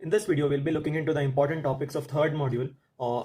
In this video, we'll be looking into the important topics of third module,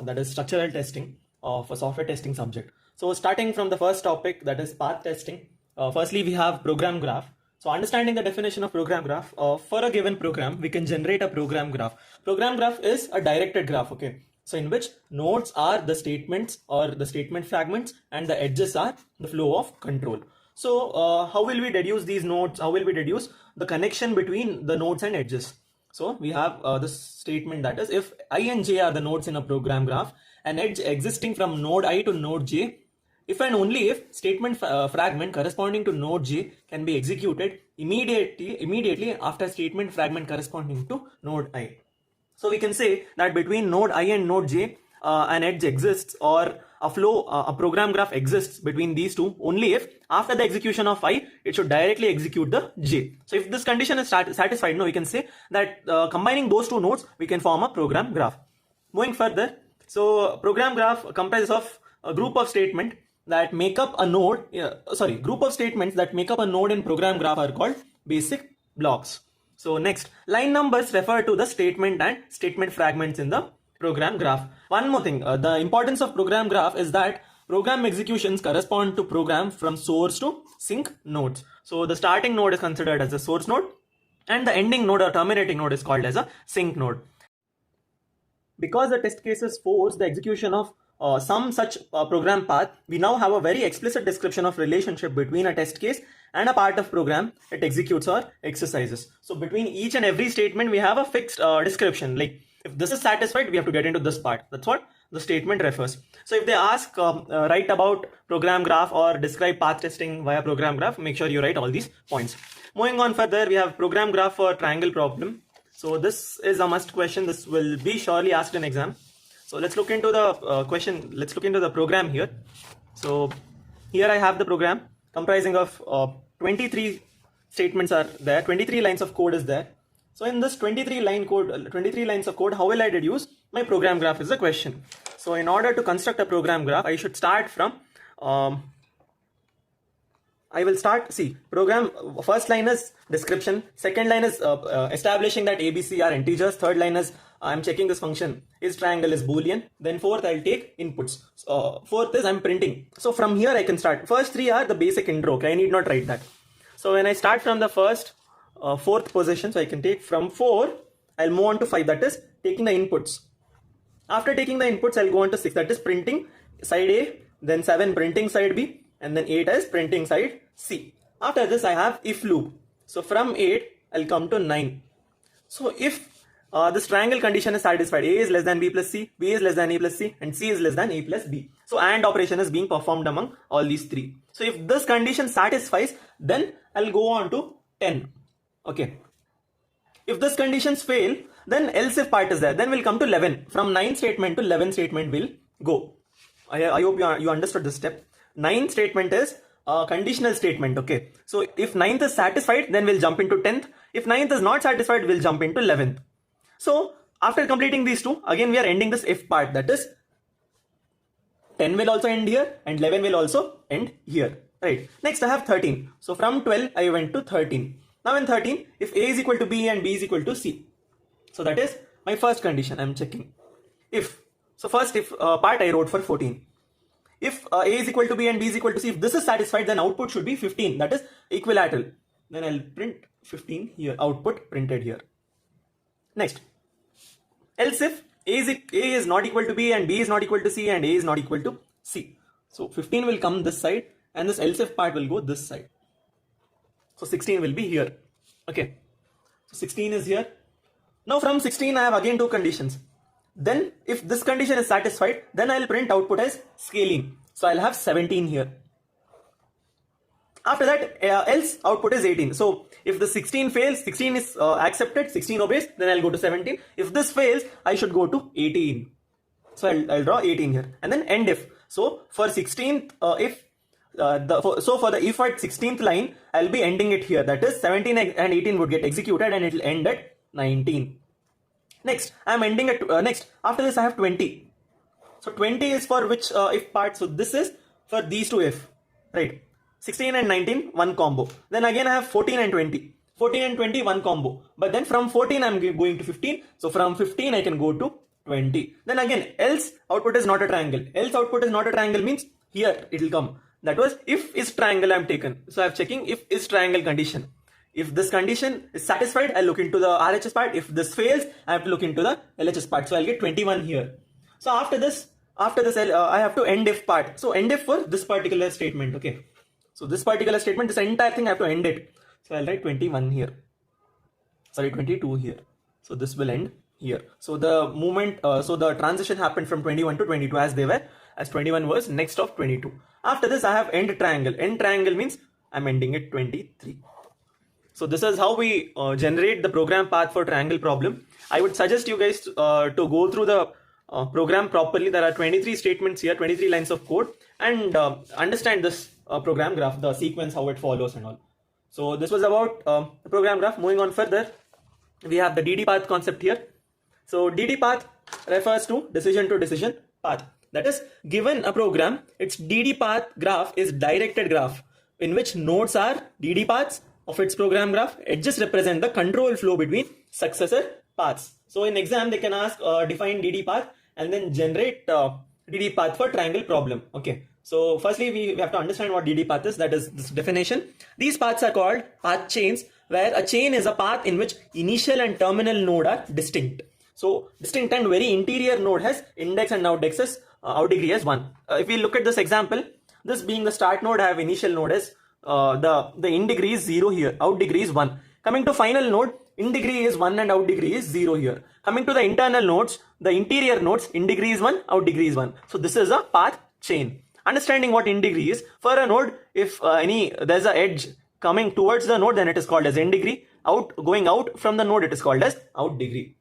that is structural testing for software testing subject. So starting from the first topic, that is path testing. Firstly, we have program graph. So understanding the definition of program graph, for a given program, we can generate a program graph. Program graph is a directed graph, okay? So in which nodes are the statements or the statement fragments and the edges are the flow of control. So how will we deduce these nodes? How will we deduce the connection between the nodes and edges? So we have this statement, that is, if I and j are the nodes in a program graph, an edge existing from node I to node j, if and only if statement fragment corresponding to node j can be executed immediately after statement fragment corresponding to node I. So we can say that between node I and node j, an edge exists, or a program graph exists between these two only if after the execution of I, it should directly execute the j. So if this condition is satisfied, now we can say that combining those two nodes, we can form a program graph. Moving further, so program graph comprises of a group of statements that make up a node, group of statements that make up a node in program graph are called basic blocks. So next, line numbers refer to the statement and statement fragments in the program graph. One more thing, the importance of program graph is that program executions correspond to program from source to sink nodes. So the starting node is considered as a source node and the ending node or terminating node is called as a sink node. Because the test cases force the execution of some such program path, we now have a very explicit description of relationship between a test case and a part of program it executes or exercises. So between each and every statement, we have a fixed description, like if this is satisfied, we have to get into this part. That's what the statement refers. So if they ask write about program graph or describe path testing via program graph, make sure you write all these points. Moving on further, we have program graph for triangle problem. So this is a must question. This will be surely asked in exam. So let's look into the question. Let's look into the program here. So here I have the program comprising of 23 statements are there. 23 lines of code is there. So in this 23 lines of code, how will I deduce my program graph is the question. So in order to construct a program graph, I should start from, program, first line is description, second line is establishing that ABC are integers, third line is I'm checking this function is triangle is boolean, then fourth I'll take inputs, fourth is I'm printing. So from here I can start. First three are the basic intro, okay, I need not write that. So when I start from the fourth position, so I can take from 4, I'll move on to 5, that is taking the inputs. After taking the inputs, I'll go on to 6, that is printing side A, then 7 printing side B, and then 8 is printing side C. After this, I have if loop. So from 8, I'll come to 9. So if this triangle condition is satisfied, A is less than B plus C, B is less than A plus C, and C is less than A plus B. So AND operation is being performed among all these three. So if this condition satisfies, then I'll go on to 10. Okay. If this conditions fail, then else if part is there. Then we'll come to 11. From 9 statement to 11 statement will go. I hope you understood this step. 9 statement is a conditional statement. Okay. So if 9th is satisfied, then we'll jump into 10th. If 9th is not satisfied, we'll jump into 11th. So after completing these two, again we are ending this if part. That is 10 will also end here and 11 will also end here. Right. Next I have 13. So from 12 I went to 13. Now in 13, if A is equal to B and B is equal to C. So that is my first condition I'm checking. If part I wrote for 14. If A is equal to B and B is equal to C, if this is satisfied, then output should be 15. That is equilateral. Then I'll print 15 here, output printed here. Next, else if A is not equal to B and B is not equal to C and A is not equal to C. So 15 will come this side and this else if part will go this side. So 16 will be here. Okay. So 16 is here. Now from 16 I have again two conditions. Then if this condition is satisfied, then I'll print output as scaling. So I'll have 17 here. After that, else output is 18. So if the 16 fails, 16 is accepted, 16 obeys, then I'll go to 17. If this fails, I should go to 18. So I'll draw 18 here. And then end if. So for 16th, for the if at 16th line, I'll be ending it here. That is 17 and 18 would get executed and it will end at 19. Next, I'm ending at next. After this, I have 20. So 20 is for which if part. So this is for these two if, right? 16 and 19, one combo. Then again I have 14 and 20. 14 and 20, one combo. But then from 14 I'm going to 15. So from 15 I can go to 20. Then again, else output is not a triangle. Else output is not a triangle means here it will come. That was if is triangle I'm taken. So I'm checking if is triangle condition. If this condition is satisfied, I'll look into the RHS part. If this fails, I have to look into the LHS part. So I'll get 21 here. So after this, I have to end if part. So end if for this particular statement. Okay. So this particular statement, this entire thing I have to end it. So I'll write 21 here. Sorry, 22 here. So this will end here. So the movement, so the transition happened from 21 to 22 as they were, as 21 was next of 22. After this, I have end triangle. End triangle means I'm ending at 23. So this is how we generate the program path for triangle problem. I would suggest you guys to go through the program properly. There are 23 statements here, 23 lines of code, and understand this program graph, the sequence, how it follows and all. So this was about the program graph. Moving on further, we have the DD path concept here. So DD path refers to decision path. That is, given a program, its DD path graph is directed graph in which nodes are DD paths of its program graph. Edges represent the control flow between successor paths. So in exam, they can ask define DD path and then generate DD path for triangle problem. Okay. So firstly, we have to understand what DD path is. That is this definition. These paths are called path chains, where a chain is a path in which initial and terminal node are distinct. So distinct and very interior node has index and outdex as out degree as 1. If we look at this example, this being the start node, I have initial node as the in degree is 0 here, out degree is 1. Coming to final node, in degree is 1 and out degree is 0 here. Coming to the internal nodes, the interior nodes, in degree is 1, out degree is 1. So this is a path chain. Understanding what in degree is, for a node, if there's an edge coming towards the node, then it is called as in degree. Going out from the node, it is called as out degree.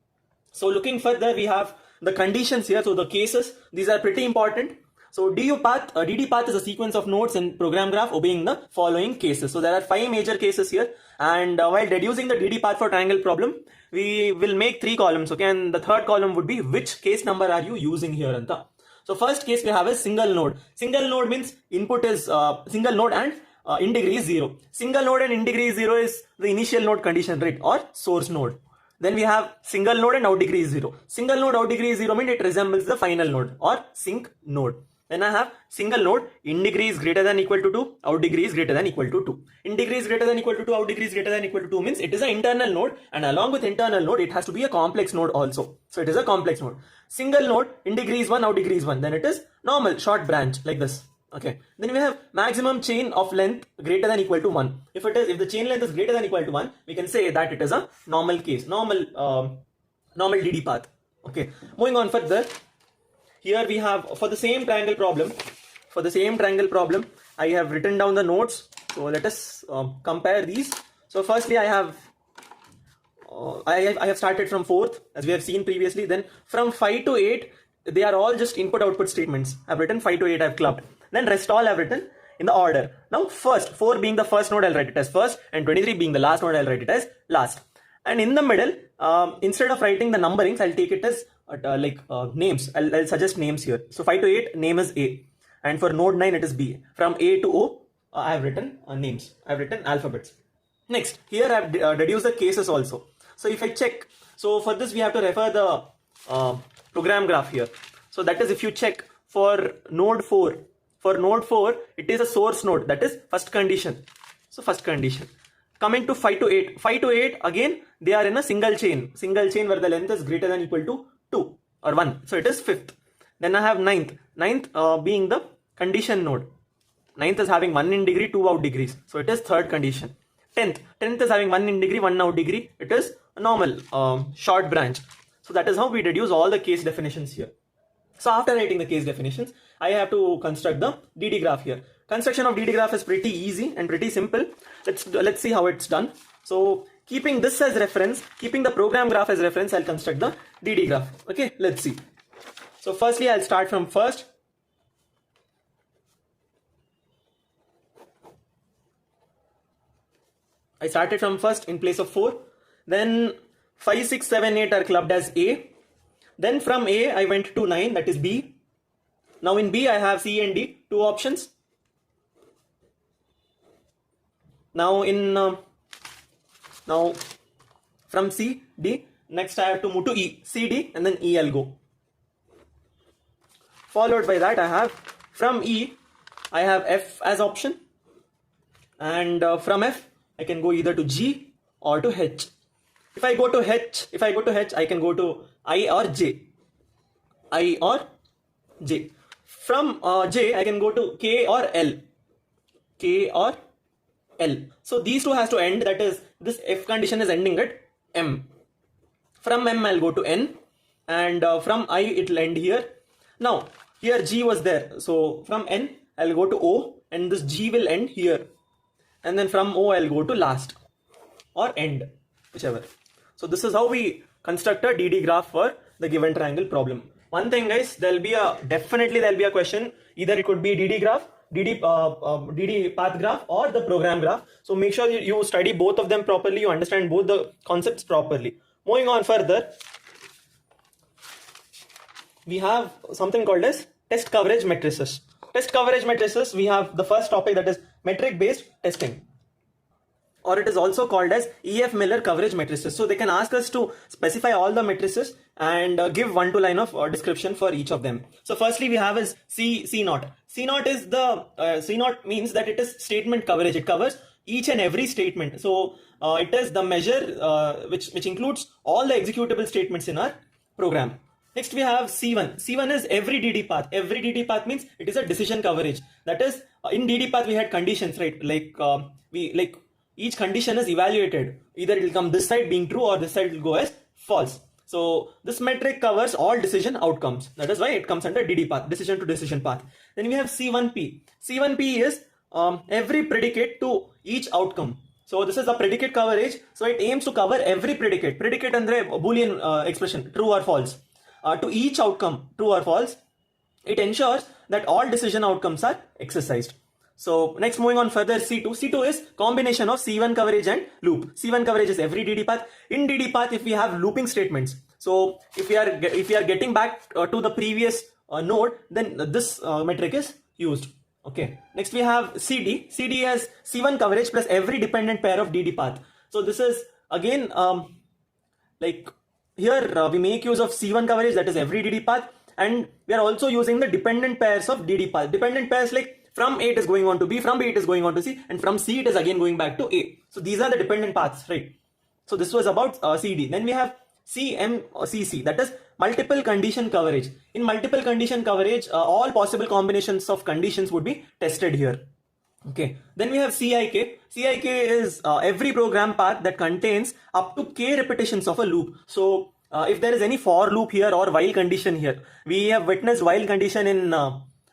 So looking further, we have the conditions here. So the cases, these are pretty important. So DD path is a sequence of nodes in program graph obeying the following cases. So there are 5 major cases here. And while deducing the DD path for triangle problem, we will make 3 columns. Okay, and the third column would be which case number are you using here, Anta. So first case we have is single node. Single node means input is single node and in degree is 0. Single node and in degree is 0 is the initial node condition, right, or source node. Then we have single node and out degree is 0. Single node out degree is 0 means it resembles the final node or sync node. Then I have single node, in degree is greater than equal to 2, out degree is greater than equal to 2. In degree is greater than equal to 2, out degree is greater than equal to 2 means it is an internal node, and along with internal node it has to be a complex node also. So it is a complex node. Single node, in degree is 1, out degree is 1. Then it is normal short branch like this. Okay. Then we have maximum chain of length greater than equal to 1. If the chain length is greater than equal to 1, we can say that it is a normal case, normal DD path. Okay. Moving on further. Here we have, for the same triangle problem, I have written down the nodes. So let us compare these. So firstly, I have started from 4th, as we have seen previously. Then from 5 to 8, they are all just input-output statements. I've written 5 to 8, I've clubbed. Then rest all I've written in the order. Now first, 4 being the first node, I'll write it as first, and 23 being the last node, I'll write it as last. And in the middle, instead of writing the numberings, I'll take it as names. I'll suggest names here. So 5 to 8, name is A. And for node 9, it is B. From A to O, I have written names. I've written alphabets. Next, here I've deduced the cases also. So if I check, so for this we have to refer the program graph here. So that is, if you check for node 4, it is a source node. That is first condition. So first condition. Coming to 5 to 8. 5 to 8, again, they are in a single chain where the length is greater than equal to 2 or 1. So it is 5th. Then I have 9th. 9th being the condition node. 9th is having 1 in degree, 2 out degrees. So it is third condition. 10th. 10th is having 1 in degree, 1 out degree. It is a normal short branch. So that is how we deduce all the case definitions here. So after writing the case definitions, I have to construct the DD graph here. Construction of DD graph is pretty easy and pretty simple. Let's see how it's done. So keeping this as reference, keeping the program graph as reference, I'll construct the DD graph. Okay, let's see. So firstly, I'll start from first. I started from first in place of 4. Then 5, 6, 7, 8 are clubbed as A. Then from A, I went to 9, that is B. Now in B, I have C and D, 2 options. Now in Now from C, D, next I have to move to E. C, D, and then E I'll go. Followed by that I have from E, I have F as option, and from F I can go either to G or to H. If I go to H, I can go to I or J. I or J. From J, I can go to K or L. K or L. So these two has to end, that is, this F condition is ending at M. From M, I'll go to N, and from I, it will end here. Now, here G was there. So from N, I'll go to O, and this G will end here. And then from O, I'll go to last or end, whichever. So this is how we construct a DD graph for the given triangle problem. One thing, guys, definitely there'll be a question. Either it could be DD graph, DD path graph, or the program graph. So make sure you study both of them properly, you understand both the concepts properly. Moving on further, we have something called as test coverage matrices. Test coverage matrices, we have the first topic, that is metric based testing, or it is also called as EF Miller coverage matrices. So they can ask us to specify all the matrices and give 1-2 line of description for each of them. So firstly we have is C naught. C naught is the C naught means that it is statement coverage. It covers each and every statement. So it is the measure which includes all the executable statements in our program. Next we have C1. C1 is every DD path. Every DD path means it is a decision coverage. That is, in DD path we had conditions, right? Each condition is evaluated. Either it will come this side being true, or this side will go as false. So this metric covers all decision outcomes. That is why it comes under DD path, decision to decision path. Then we have C1P. C1P is every predicate to each outcome. So this is a predicate coverage. So it aims to cover every predicate. Predicate andre Boolean expression, true or false. To each outcome, true or false. It ensures that all decision outcomes are exercised. So next, moving on further, C2. C2 is combination of C1 coverage and loop. C1 coverage is every DD path. In DD path, if we have looping statements, so if we are getting back to the previous node, then this metric is used. Okay. Next we have CD. CD has C1 coverage plus every dependent pair of DD path. So this is again here we make use of C1 coverage, that is every DD path, and we are also using the dependent pairs of DD path. Dependent pairs like from A it is going on to B, from B it is going on to C, and from C it is again going back to A. So these are the dependent paths, right? So this was about CD. Then we have CMCC, that is multiple condition coverage. In multiple condition coverage, all possible combinations of conditions would be tested here. Okay. Then we have CIK. CIK is every program path that contains up to k repetitions of a loop. So if there is any for loop here or while condition here, we have witnessed while condition in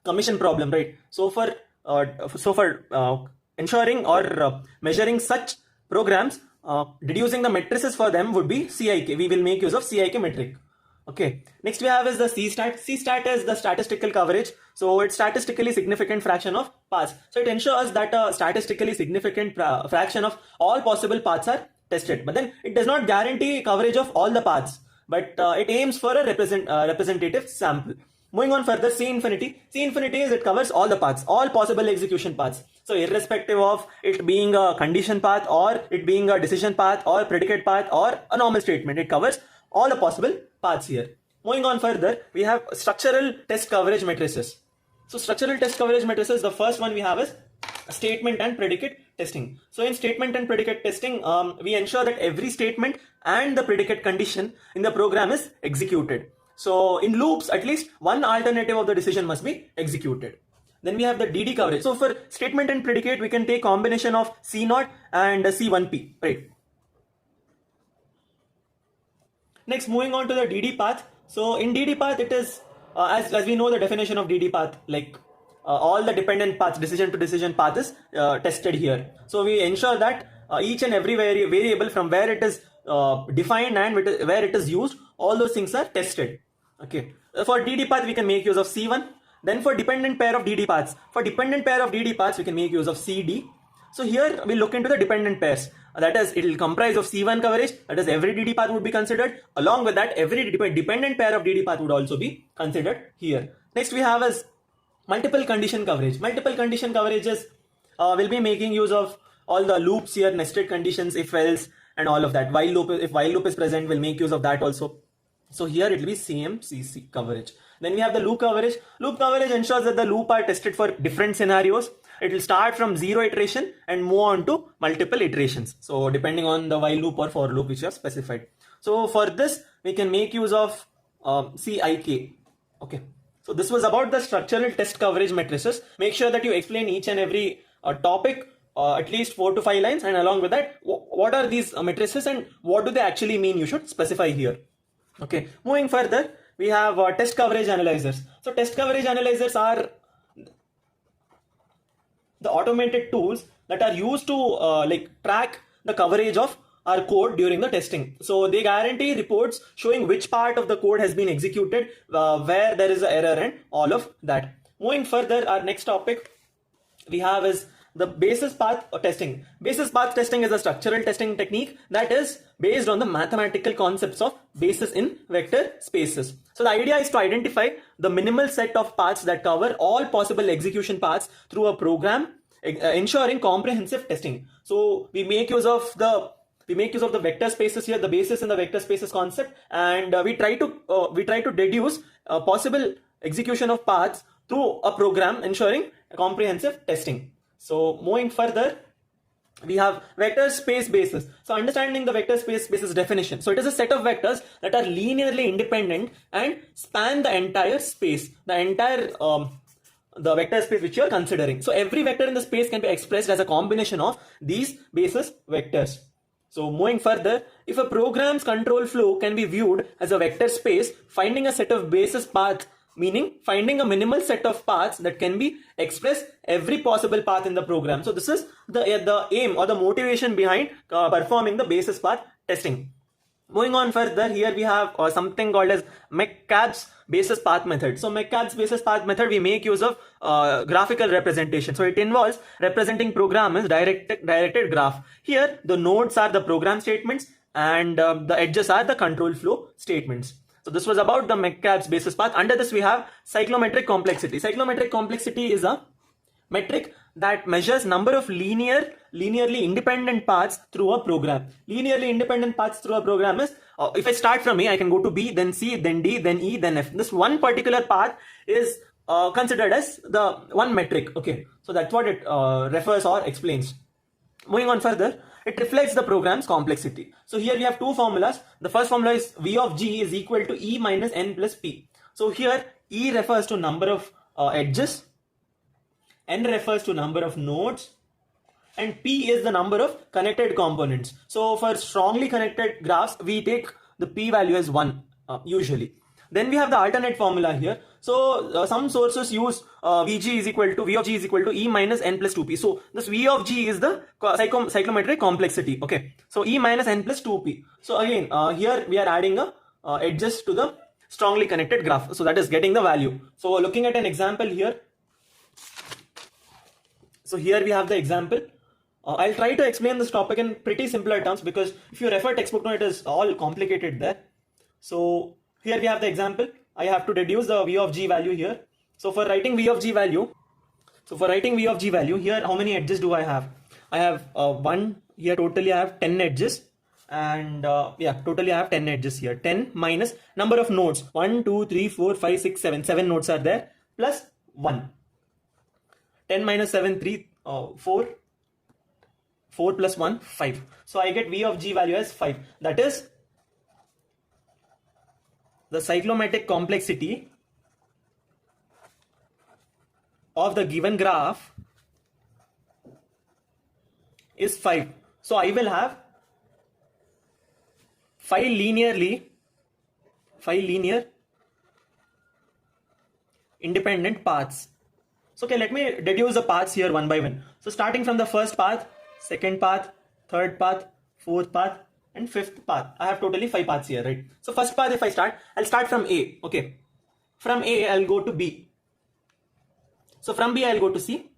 commission problem, right? So for ensuring or measuring such programs, deducing the matrices for them would be CIK. We will make use of CIK metric. Okay. Next we have is the C-stat. C-stat is the statistical coverage. So it's statistically significant fraction of paths. So it ensures that a statistically significant fraction of all possible paths are tested. But then it does not guarantee coverage of all the paths, but it aims for a representative sample. Moving on further, C infinity. C infinity is it covers all the paths, all possible execution paths. So irrespective of it being a condition path or it being a decision path or predicate path or a normal statement, it covers all the possible paths here. Moving on further, we have structural test coverage matrices. So structural test coverage matrices, the first one we have is statement and predicate testing. So in statement and predicate testing, we ensure that every statement and the predicate condition in the program is executed. So in loops, at least one alternative of the decision must be executed. Then we have the DD coverage. So for statement and predicate, we can take combination of C0 and C1P, right? Next, moving on to the DD path. So in DD path, it is, as we know the definition of DD path, like all the dependent paths, decision to decision path is tested here. So we ensure that each and every variable from where it is defined and where it is used, all those things are tested. Okay. For DD path, we can make use of C1. Then for dependent pair of DD paths, we can make use of CD. So here we look into the dependent pairs. That is, it will comprise of C1 coverage. That is, every DD path would be considered. Along with that, every dependent pair of DD path would also be considered here. Next we have is multiple condition coverage. Multiple condition coverage is will be making use of all the loops here, nested conditions, if else, and all of that. While loop, if while loop is present, we'll make use of that also. So here it will be CMCC coverage. Then we have the loop coverage. Loop coverage ensures that the loop are tested for different scenarios. It will start from 0 iteration and move on to multiple iterations. So depending on the while loop or for loop which you have specified. So for this, we can make use of CIK. Okay. So this was about the structural test coverage matrices. Make sure that you explain each and every topic at least 4 to 5 lines, and along with that, what are these matrices and what do they actually mean, you should specify here. Okay, moving further, we have test coverage analyzers. So test coverage analyzers are the automated tools that are used to track the coverage of our code during the testing. So they guarantee reports showing which part of the code has been executed, where there is an error, and all of that. Moving further, our next topic we have is the basis path testing. Basis path testing is a structural testing technique that is based on the mathematical concepts of basis in vector spaces. So the idea is to identify the minimal set of paths that cover all possible execution paths through a program, ensuring comprehensive testing. So we make use of the vector spaces here, the basis in the vector spaces concept, and we try to deduce possible execution of paths through a program, ensuring comprehensive testing. So moving further, we have vector space basis. So understanding the vector space basis definition. So it is a set of vectors that are linearly independent and span the entire space, the vector space which you are considering. So every vector in the space can be expressed as a combination of these basis vectors. So moving further, if a program's control flow can be viewed as a vector space, finding a set of basis paths, meaning finding a minimal set of paths that can be expressed every possible path in the program. So this is the aim or the motivation behind performing the basis path testing. Moving on further, here we have something called as McCabe's basis path method. So McCabe's basis path method, we make use of graphical representation. So it involves representing program as directed graph. Here the nodes are the program statements and the edges are the control flow statements. So this was about the McCabe's basis path. Under this we have cyclomatic complexity. Cyclomatic complexity is a metric that measures number of linearly independent paths through a program. Linearly independent paths through a program is, if I start from A, I can go to B, then C, then D, then E, then F. This one particular path is considered as the one metric. Okay, so that's what it refers or explains. Moving on further, it reflects the program's complexity. So here we have two formulas. The first formula is V of G is equal to E minus N plus P. So here E refers to number of edges, N refers to number of nodes, and P is the number of connected components. So for strongly connected graphs, we take the P value as 1 usually. Then we have the alternate formula here. So some sources use V of G is equal to E minus N plus 2P. So this V of G is the cyclomatic complexity. Okay. So E minus N plus 2P. So again, here we are adding edges to the strongly connected graph. So that is getting the value. So looking at an example here. So here we have the example. I'll try to explain this topic in pretty simpler terms, because if you refer textbook note, it is all complicated there. So here we have the example. I have to deduce the V of G value here. So for writing V of G value, here how many edges do I have? I have 1 here. Totally I have 10 edges, and totally I have 10 edges here. 10 minus number of nodes, 1 2 3 4 5 6 7 nodes are there, plus 1. 10 minus 7 3 4 plus 1 5. So I get V of G value as 5. That is the cyclomatic complexity of the given graph is 5. So I will have 5 linear independent paths. So okay, let me deduce the paths here one by one. So starting from the first path, second path, third path, fourth path, and fifth path. I have totally 5 paths here, right? So first path, if I'll start from A. Okay, from A I'll go to B. So from B I'll go to C,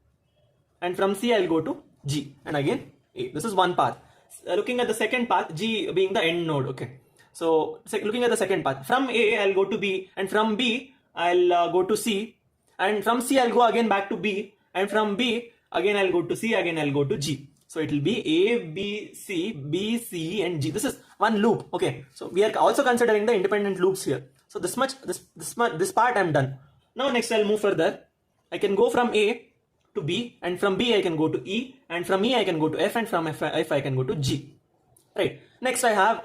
and from C I'll go to G, and again A. This is one path. Looking at the second path, G being the end node. Okay, so looking at the second path, from A I'll go to B, and from B I'll go to C, and from C I'll go again back to B, and from B again I'll go to C, again I'll go to G. So it will be A, B, C, and G. This is one loop. Okay. So we are also considering the independent loops here. So this part I'm done. Now next I'll move further. I can go from A to B, and from B I can go to E, and from E I can go to F, and from F I can go to G. Right. Next I have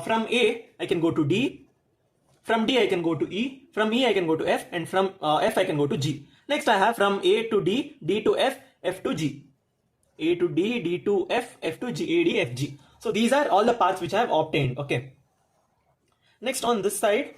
from A I can go to D. From D I can go to E. From E I can go to F, and from F I can go to G. Next I have from A to D, D to F, F to G. A to D, D to F, F to G, A, D, F, G. So these are all the paths which I have obtained. Okay. Next on this side,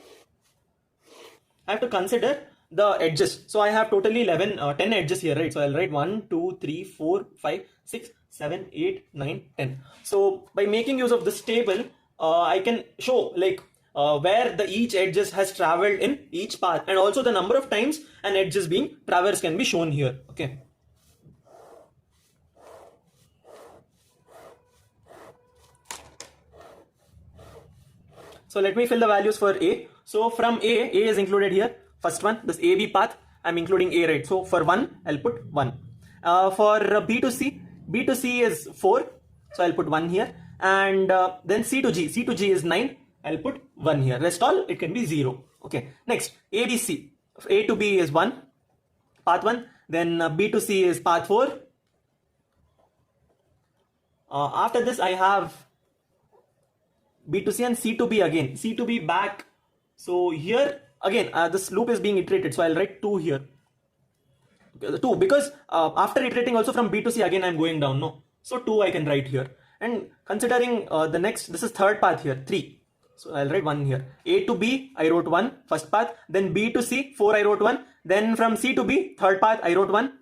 I have to consider the edges. So I have totally 10 edges here, right? So I'll write 1, 2, 3, 4, 5, 6, 7, 8, 9, 10. So by making use of this table, I can show like where each edges has traveled in each path, and also the number of times an edge is being traversed can be shown here. Okay. So let me fill the values for A. So from A is included here. First one, this AB path, I'm including A, right? So for 1, I'll put 1. For B to C is 4. So I'll put 1 here. And then C to G is 9. I'll put 1 here. Rest all, it can be 0. Okay. Next, ABC. A to B is 1, path 1. Then B to C is path 4. After this, I have B to C and C to B again. C to B back. So here again, this loop is being iterated. So I'll write 2 here. 2 because after iterating also from B to C again I'm going down. No. So 2 I can write here. And considering the next, this is third path here, 3. So I'll write 1 here. A to B, I wrote 1, first path. Then B to C, 4 I wrote 1. Then from C to B, third path, I wrote 1.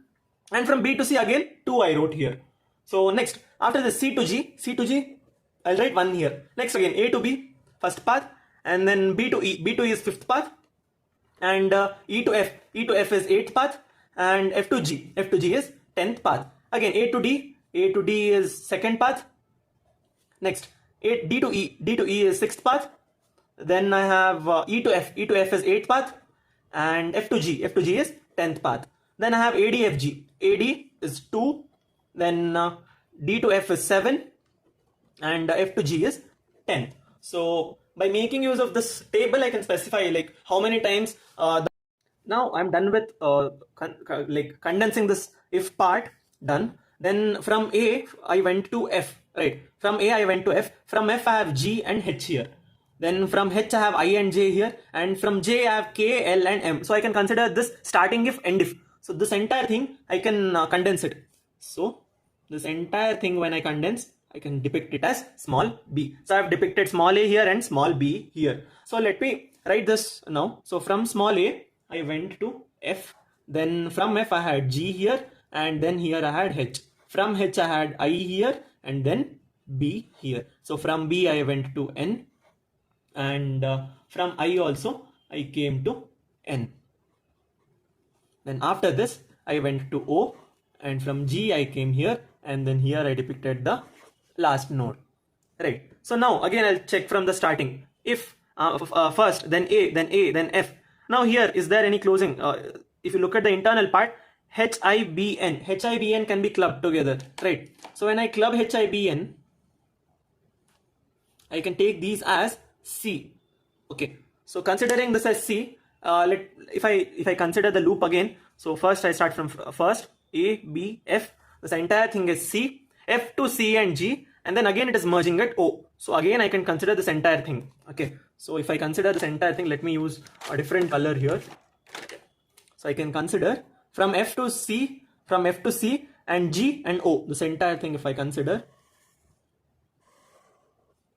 And from B to C again, 2 I wrote here. So next, after the C to G, I'll write 1 here. Next again, A to B, first path. And then B to E. B to E is fifth path. And E to F. E to F is 8th path. And F to G. F to G is 10th path. Again, A to D. A to D is second path. Next, D to E. D to E is 6th path. Then I have E to F. E to F is 8th path. And F to G. F to G is 10th path. Then I have AD, FG. AD is 2. Then D to F is 7. And F to G is 10. So by making use of this table, I can specify like how many times. Now I'm done with condensing this if part. Done. Then from A I went to F. Right. From A I went to F. From F I have G and H here. Then from H I have I and J here. And from J I have K, L and M. So I can consider this starting if, end if. So this entire thing I can condense it. So this entire thing when I condense, I can depict it as small b. So I have depicted small a here and small b here. So let me write this now. So from small a, I went to F. Then from F, I had G here. And then here I had H. From H, I had I here. And then B here. So from B, I went to N. And from I also, I came to N. Then after this, I went to O. And from G, I came here. And then here I depicted the last node. Right. So now again I'll check from the starting. If first, then A, then F. Now here, is there any closing? If you look at the internal part, HIBN can be clubbed together. Right. So when I club HIBN, I can take these as C. Okay. So considering this as C, if I consider the loop again. So first I start from first A, B, F. This entire thing is C. F to C and G. And then again it is merging at O. So again I can consider this entire thing. Okay. So if I consider this entire thing, let me use a different color here. So I can consider from F to C, and G and O. This entire thing if I consider,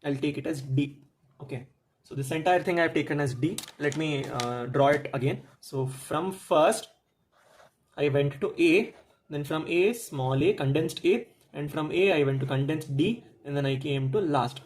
I'll take it as D. Okay. So this entire thing I've taken as D. Let me draw it again. So from first, I went to A. Then from A, small a, condensed A. And from A, I went to condensed D. And then I came to last.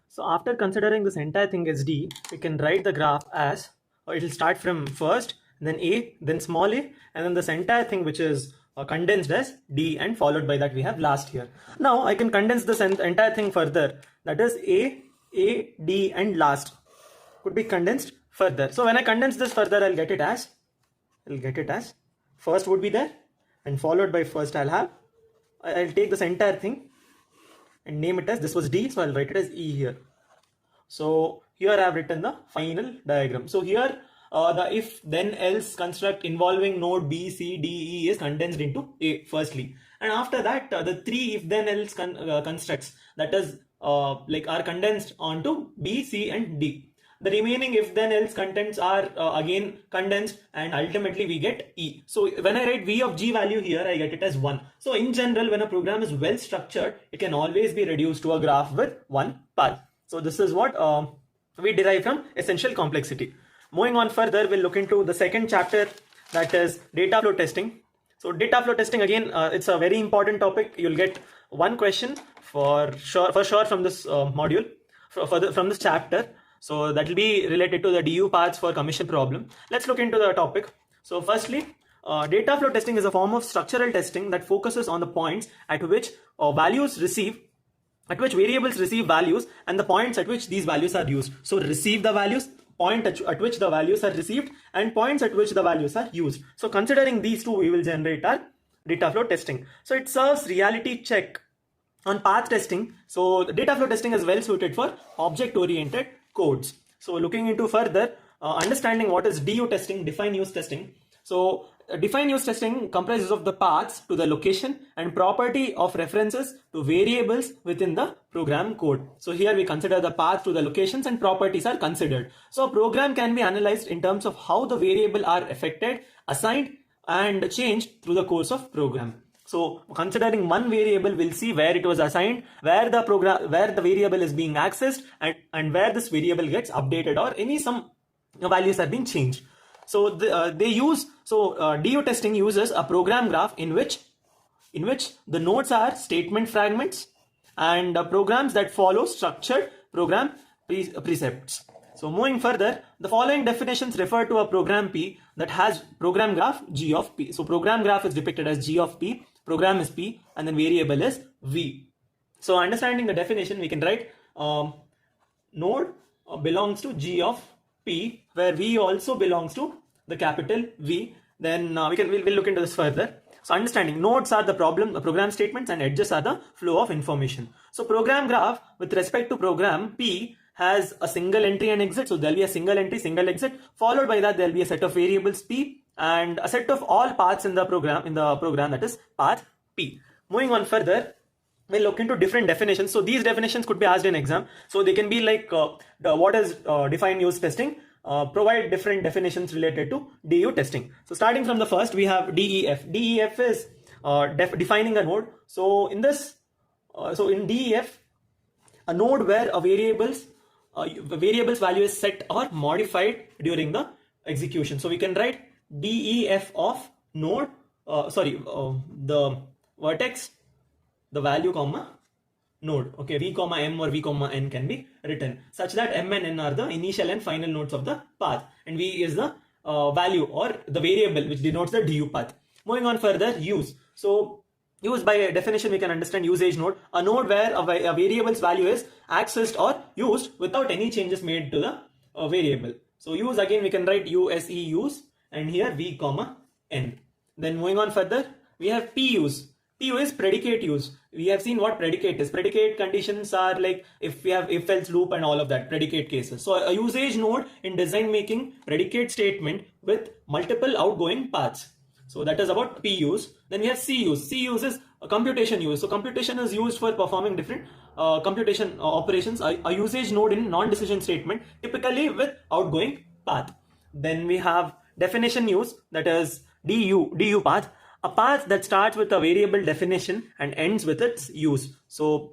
So after considering this entire thing as D, we can write the graph as, or it will start from first, then A, then small a, and then this entire thing which is condensed as D, and followed by that we have last here. Now I can condense this entire thing further. That is A, D and last could be condensed further. So when I condense this further, I'll get it as first would be there, and followed by first I'll have I'll take this entire thing and name it as, this was D, so I'll write it as E here. So here I have written the final diagram. So here the if then else construct involving node B, C, D, E is condensed into A firstly, and after that the three if then else constructs that is are condensed onto B, C and D. The remaining if then else contents are again condensed, and ultimately we get E. So when I write V of G value here, I get it as 1. So in general, when a program is well structured, it can always be reduced to a graph with one path. So this is what we derive from essential complexity. Moving on further, we'll look into the second chapter, that is data flow testing. So data flow testing, again, it's a very important topic. You'll get one question for sure from this module, from this chapter. So that will be related to the DU paths for commission problem. Let's look into the topic. So firstly, data flow testing is a form of structural testing that focuses on the points at which variables receive values, and the points at which these values are used. So receive the values, point at which the values are received, and points at which the values are used. So considering these two, we will generate our data flow testing. So it serves reality check on path testing. So the data flow testing is well suited for object-oriented codes. So looking into further understanding what is DU testing, define use testing. So define use testing comprises of the paths to the location and property of references to variables within the program code. So here we consider the path to the locations and properties are considered. So a program can be analyzed in terms of how the variable are affected, assigned and changed through the course of program. So considering one variable, we'll see where it was assigned, where the variable is being accessed, and where this variable gets updated, or some values are being changed. So DU testing uses a program graph in which the nodes are statement fragments and programs that follow structured program precepts. So moving further, the following definitions refer to a program P that has program graph G of P. So program graph is depicted as G of P, program is P, and then variable is V. So understanding the definition, we can write node belongs to G of P, where V also belongs to the capital V. Then we'll look into this further. So understanding, nodes are the program statements and edges are the flow of information. So program graph with respect to program P has a single entry and exit. So there'll be a single entry, single exit. Followed by that, there'll be a set of variables P and a set of all paths in the program that is path P. Moving on further, we'll look into different definitions. So these definitions could be asked in exam. So they can be like what is define use testing. Provide different definitions related to DU testing. So starting from the first, we have DEF. DEF is defining a node. So in this, in DEF, a node where a variable's value is set or modified during the execution. So we can write DEF of node, the vertex, the value comma node. Okay, V comma M or V comma N can be written such that M and N are the initial and final nodes of the path, and V is the value or the variable which denotes the DU path. Moving on further, use. So use, by definition, we can understand usage node, a node where a variable's value is accessed or used without any changes made to the variable. So use, again we can write USE use, and here V comma N. Then moving on further, we have P use. PU is predicate use. We have seen what predicate is. Predicate conditions are like if we have if else loop and all of that, predicate cases. So a usage node in design making predicate statement with multiple outgoing paths. So that is about P use. Then we have C use. C use is a computation use. So computation is used for performing different computation operations. A usage node in non-decision statement, typically with outgoing path. Then we have definition use, that is DU path. A path that starts with a variable definition and ends with its use. So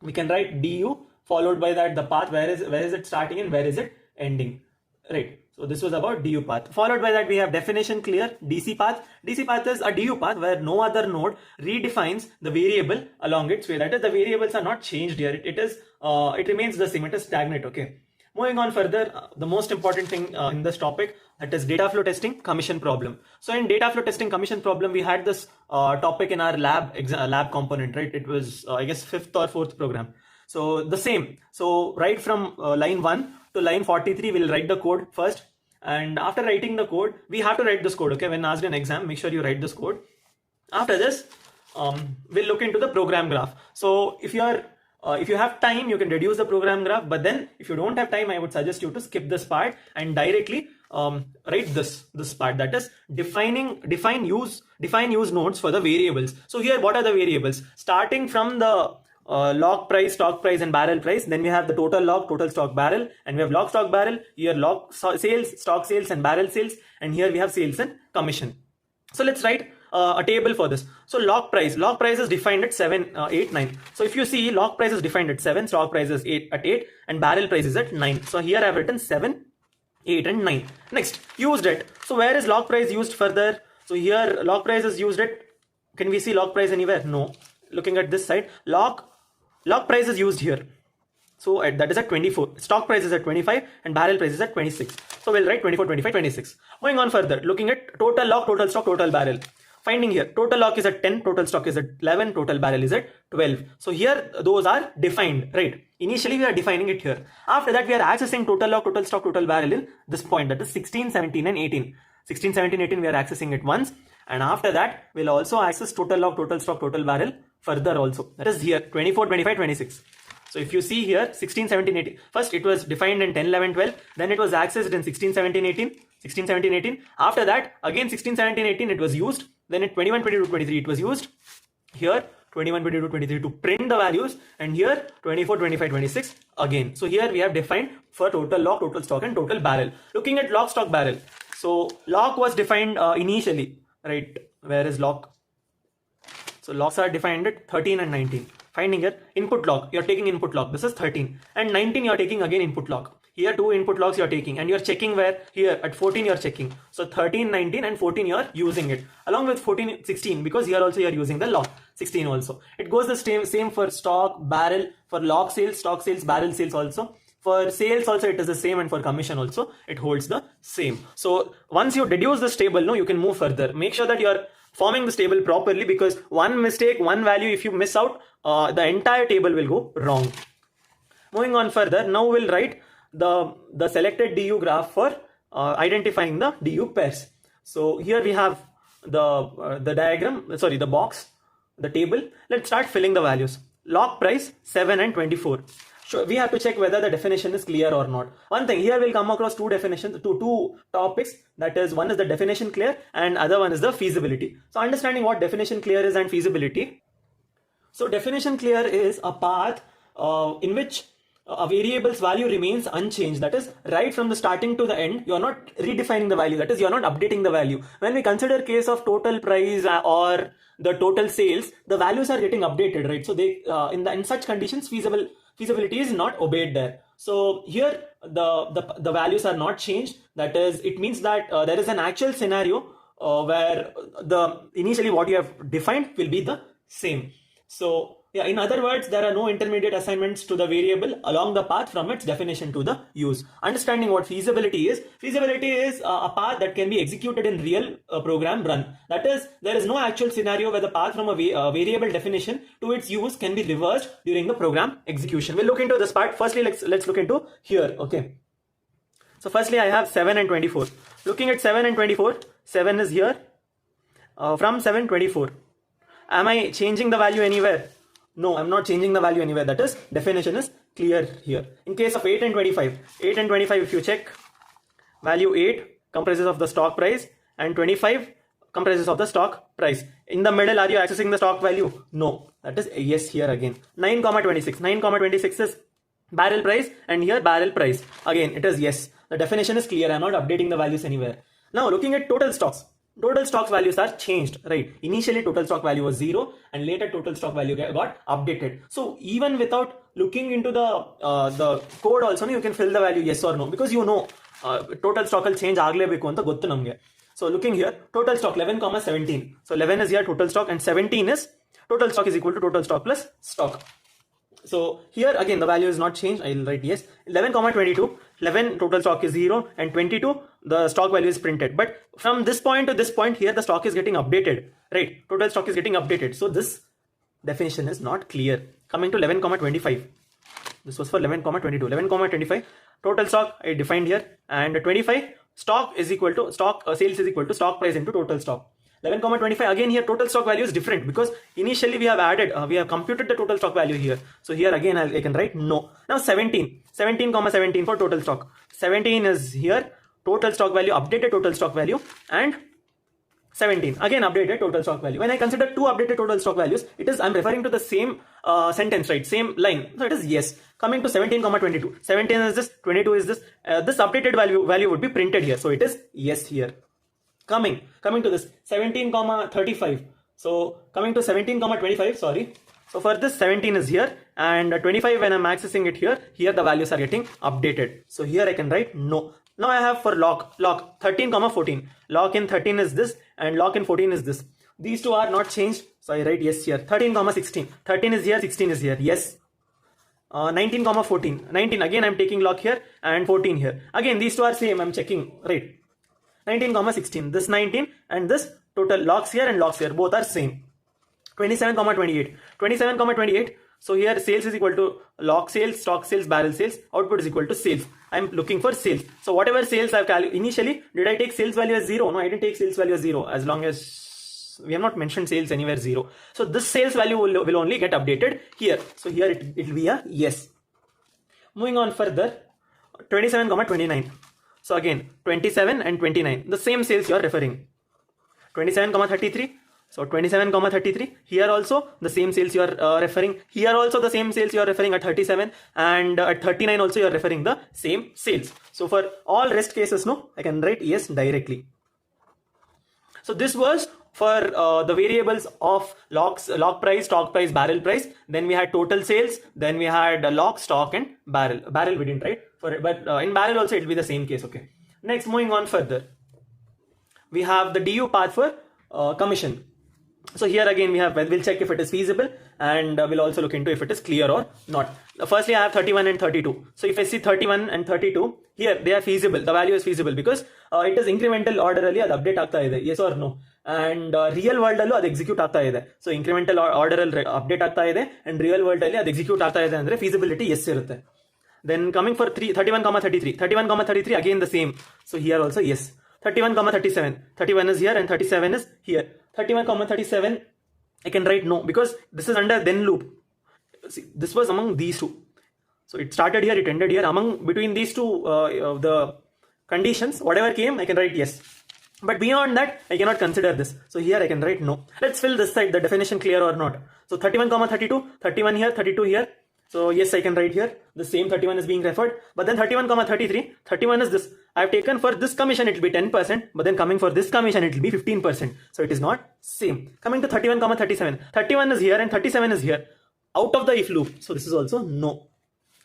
we can write DU followed by that the path, where is it starting and where is it ending, right? So this was about DU path. Followed by that we have definition clear, DC path. DC path is a DU path where no other node redefines the variable along its way. That is, the variables are not changed here. It remains the same. It is stagnant. Okay. Moving on further, the most important thing in this topic, that is data flow testing commission problem. So in data flow testing commission problem, we had this topic in our lab component, right? It was I guess 5th or 4th program. So the same. So right from line 1 to line 43, we'll write the code first. And after writing the code, we have to write this code. Okay, when asked in exam, make sure you write this code. After this, we'll look into the program graph. So if you have time, you can reduce the program graph, but then if you don't have time, I would suggest you to skip this part and directly write this part, that is define use nodes for the variables. So here, what are the variables? Starting from the log price, stock price, and barrel price. Then we have the total log, total stock, barrel, and we have log, stock, barrel. Here log sales, stock sales, and barrel sales, and here we have sales and commission. So let's write a table for this. So log price is defined at 7, 8, 9. So if you see, log price is defined at 7, stock price is 8, and barrel price is at 9. So here I have written 7, 8, and 9. Next, used it. So where is log price used further? So here log price is used at, can we see log price anywhere? No. Looking at this side, log price is used here. So that is at 24. Stock price is at 25 and barrel price is at 26. So we'll write 24, 25, 26. Moving on further, looking at total log, total stock, total barrel. Finding here, total log is at 10, total stock is at 11, total barrel is at 12. So here those are defined, right? Initially we are defining it here. After that we are accessing total log, total stock, total barrel in this point, that is 16, 17 and 18. 16, 17, 18 we are accessing it once, and after that we'll also access total log, total stock, total barrel further also. That is here 24, 25, 26. So if you see here 16, 17, 18, first it was defined in 10, 11, 12, then it was accessed in 16, 17, 18, 16, 17, 18. After that again 16, 17, 18 it was used, then at 21, 22, 23 it was used. Here 21, 22, 23 to print the values, and here 24, 25, 26 again. So here we have defined for total log, total stock, and total barrel. Looking at log, stock, barrel. So log was defined initially, right? Where is log? So logs are defined at 13 and 19. Finding here, input log, you're taking input log, this is 13, and 19 you're taking again input log. Here 2 input logs you're taking, and you're checking where, here at 14 you're checking. So 13, 19 and 14 you're using it, along with 14, 16, because here also you're using the log, 16 also. It goes the same for stock, barrel, for log sales, stock sales, barrel sales also. For sales also it is the same, and for commission also it holds the same. So once you deduce this table, you can move further. Make sure that you're forming this table properly, because one mistake, one value, if you miss out, the entire table will go wrong. Moving on further, now we'll write the selected DU graph for identifying the DU pairs. So here we have the diagram, sorry, the box, the table. Let's start filling the values. Log price 7 and 24. So we have to check whether the definition is clear or not. One thing, here we'll come across two definitions, two topics. That is, one is the definition clear and other one is the feasibility. So understanding what definition clear is and feasibility. So definition clear is a path in which a variable's value remains unchanged. That is, right from the starting to the end, you are not redefining the value. That is, you are not updating the value. When we consider case of total price or the total sales, the values are getting updated, right? So they in such conditions, feasibility is not obeyed there. So here the values are not changed. That is, it means that there is an actual scenario where initially what you have defined will be the same. So yeah, in other words, there are no intermediate assignments to the variable along the path from its definition to the use. Understanding what feasibility is a path that can be executed in real program run. That is, there is no actual scenario where the path from a variable definition to its use can be reversed during the program execution. We'll look into this part. Firstly, let's look into here. Okay. So firstly, I have 7 and 24. Looking at 7 and 24, 7 is here. From 7, 24. Am I changing the value anywhere? No, I'm not changing the value anywhere. That is, definition is clear here. In case of 8 and 25, if you check, value 8 comprises of the stock price and 25 comprises of the stock price. In the middle, are you accessing the stock value? No, that is yes here again. 9, 26 is barrel price, and here barrel price. Again, it is yes. The definition is clear. I'm not updating the values anywhere. Now looking at total stocks. Total stocks values are changed, right? Initially total stock value was 0 and later total stock value got updated. So even without looking into the code also, you can fill the value yes or no, because you know total stock will change aglebeku anta gottu namge. So looking here, total stock 11, 17. So 11 is here total stock and 17 is total stock is equal to total stock plus stock. So here again the value is not changed. I'll write yes. 11, 22. 11 total stock is 0 and 22 the stock value is printed. But from this point to this point here the stock is getting updated, right? Total stock is getting updated. So this definition is not clear. Coming to 11, 25. This was for 11, 22. 11, 25 total stock I defined here, and 25 stock is equal to stock sales is equal to stock price into total stock. 11,25, again here total stock value is different because initially we have added, we have computed the total stock value here. So here again I can write no. Now 17,17 for total stock. 17 is here, total stock value, updated total stock value, and 17 again updated total stock value. When I consider two updated total stock values, it is, I'm referring to the same sentence, right? Same line. So it is yes. Coming to 17,22. 17 is this, 22 is this. This updated value would be printed here. So it is yes here. Coming to this 17,35. So coming to 17,25, sorry. So for this 17 is here, and 25 when I'm accessing it here the values are getting updated. So here I can write no. Now I have for lock 13,14. Lock in 13 is this and lock in 14 is this. These two are not changed. So I write yes here. 13,16. 13 is here, 16 is here. Yes. 19,14. 19 again I'm taking lock here and 14 here. Again these two are same. I'm checking, right? 19,16. This 19 and this total locks here and locks here. Both are same. 27,28. 27,28. So here sales is equal to lock sales, stock sales, barrel sales. Output is equal to sales. I'm looking for sales. So whatever sales I've calculated initially, did I take sales value as 0? No, I didn't take sales value as 0. As long as we have not mentioned sales anywhere 0. So this sales value will only get updated here. So here it will be a yes. Moving on further, 27,29. So again 27 and 29, the same sales you are referring. 27,33. So 27,33. Here also the same sales you are referring. Here also the same sales you are referring at 37, and at 39 also you are referring the same sales. So for all rest cases, no, I can write yes directly. So this was for the variables of lock price, stock price, barrel price. Then we had total sales. Then we had lock, stock, and barrel. Barrel we didn't write, but in barrel also it will be the same case. Okay. Next, moving on further, we have the DU path for commission. So here again we'll check if it is feasible, and we'll also look into if it is clear or not. Firstly, I have 31 and 32. So if I see 31 and 32, here they are feasible. The value is feasible because it is incremental orderly ಅದು update ಆಗ್ತಾ ಇದೆ, yes or no. And real world ಅಲ್ಲೂ ಅದು execute ಆಗ್ತಾ ಇದೆ. So incremental order ಅಲ್ಲಿ update ಆಗ್ತಾ ಇದೆ and real world ಅಲ್ಲಿ ಅದು execute ಆಗ್ತಾ ಇದೆ ಅಂದ್ರೆ feasibility yes ಇರುತ್ತೆ. Then coming for 31,33. 31,33 again the same. So here also yes. 31,37. 31 is here and 37 is here. 31,37 I can write no because this is under then loop. See, this was among these two. So it started here, it ended here. Between these two the conditions, whatever came, I can write yes. But beyond that, I cannot consider this. So here I can write no. Let's fill this side, the definition clear or not. So 31,32, 31 here, 32 here. So yes, I can write here. The same 31 is being referred. But then 31,33, 31 is this. I have taken for this commission, it will be 10%. But then coming for this commission, it will be 15%. So it is not same. Coming to 31,37, 31 is here and 37 is here. Out of the if loop. So this is also no.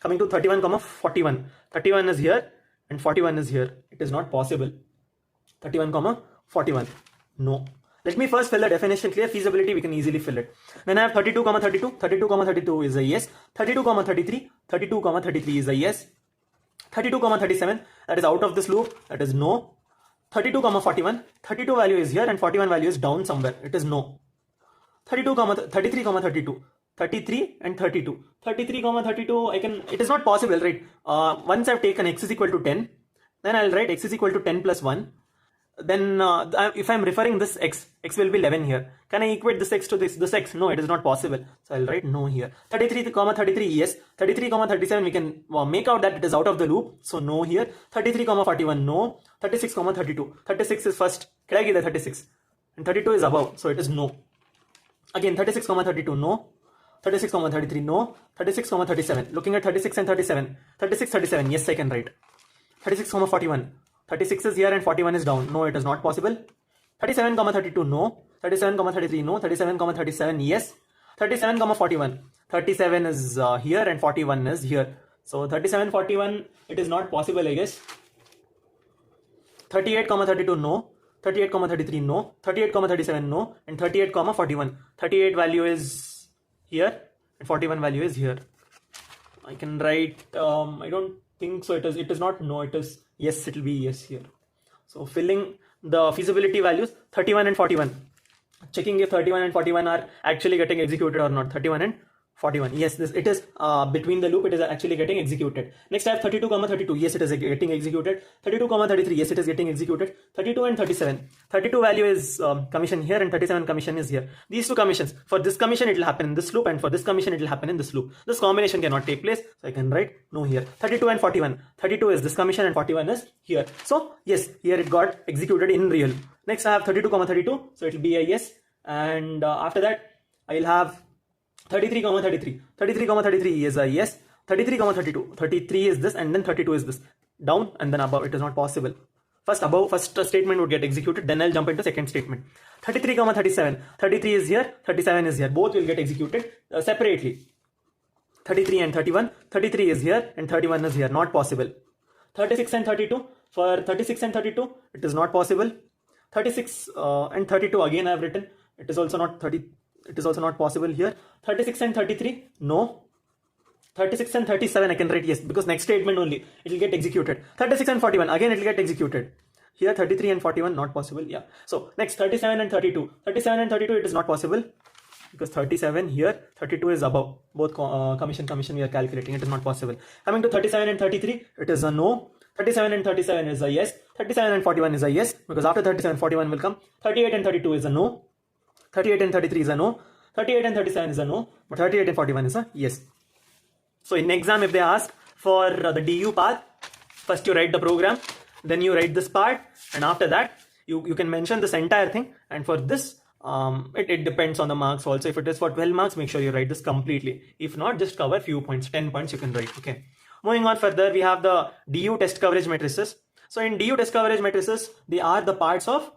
Coming to 31,41, 31 is here and 41 is here. It is not possible. 31,41, no. Let me first fill the definition clear. Feasibility, we can easily fill it. Then I have 32,32. 32,32 is a yes. 32,33. 32,33 is a yes. 32,37, that is out of this loop. That is no. 32,41. 32 value is here and 41 value is down somewhere. It is no. 33,32. 33 and 32. 33,32, it is not possible, right? Once I've taken x is equal to 10, then I'll write x is equal to 10 plus 1. Then if I'm referring this x will be 11 here. Can I equate this x to this x? No, it is not possible. So I'll write no here. 33,33 yes. 33,37 we can make out that it is out of the loop. So no here. 33,41 no. 36,32. 36 is first. 36. And 32 is above. So it is no. Again 36,32 no. 36,33 no. 36,37. Looking at 36 and 37. 36, 37 yes I can write. 36,41. 36 is here and 41 is down. No, it is not possible. 37,32 no. 37,33 no. 37,37 yes. 37,41. 37 is here and 41 is here. So 37, 41 it is not possible I guess. 38,32 no. 38,33 no. 38,37 no. And 38,41. 38 value is here and 41 value is here. I can write I don't think so. It is not no. It is yes, it will be yes here. So filling the feasibility values 31 and 41. Checking if 31 and 41 are actually getting executed or not. 31 and 41. Yes, this it is between the loop. It is actually getting executed. Next, I have 32, 32. Yes, it is getting executed. 32, 33. Yes, it is getting executed. 32 and 37. 32 value is commission here, and 37 commission is here. These two commissions. For this commission, it will happen in this loop, and for this commission, it will happen in this loop. This combination cannot take place, so I can write no here. 32 and 41. 32 is this commission, and 41 is here. So yes, here it got executed in real. Next, I have 32, 32. So it will be a yes, and after that, I will have 33, 33. 33, 33 is a yes. 33, 32. 33 is this, and then 32 is this. Down and then above. It is not possible. First statement would get executed, then I'll jump into second statement. 33, 37. 33 is here, 37 is here. Both will get executed separately. 33 and 31. 33 is here, and 31 is here. Not possible. 36 and 32. For 36 and 32, it is not possible. 36 and 32 again I have written. It is also not 30. It is also not possible here. 36 and 33, no. 36 and 37 I can write yes, because next statement only it will get executed. 36 and 41 again it will get executed. Here 33 and 41 not possible. Yeah. So next 37 and 32. 37 and 32 it is not possible, because 37 here, 32 is above. Both commission we are calculating. It is not possible. Coming to 37 and 33, it is a no. 37 and 37 is a yes. 37 and 41 is a yes, because after 37 41 will come. 38 and 32 is a no. 38 and 33 is a no. 38 and 37 is a no. But 38 and 41 is a yes. So in exam, if they ask for the DU path, first you write the program, then you write this part, and after that you can mention this entire thing. And for this, it depends on the marks also. If it is for 12 marks, make sure you write this completely. If not, just cover few points. 10 points you can write. Okay. Moving on further, we have the DU test coverage matrices. So in DU test coverage matrices, they are the parts of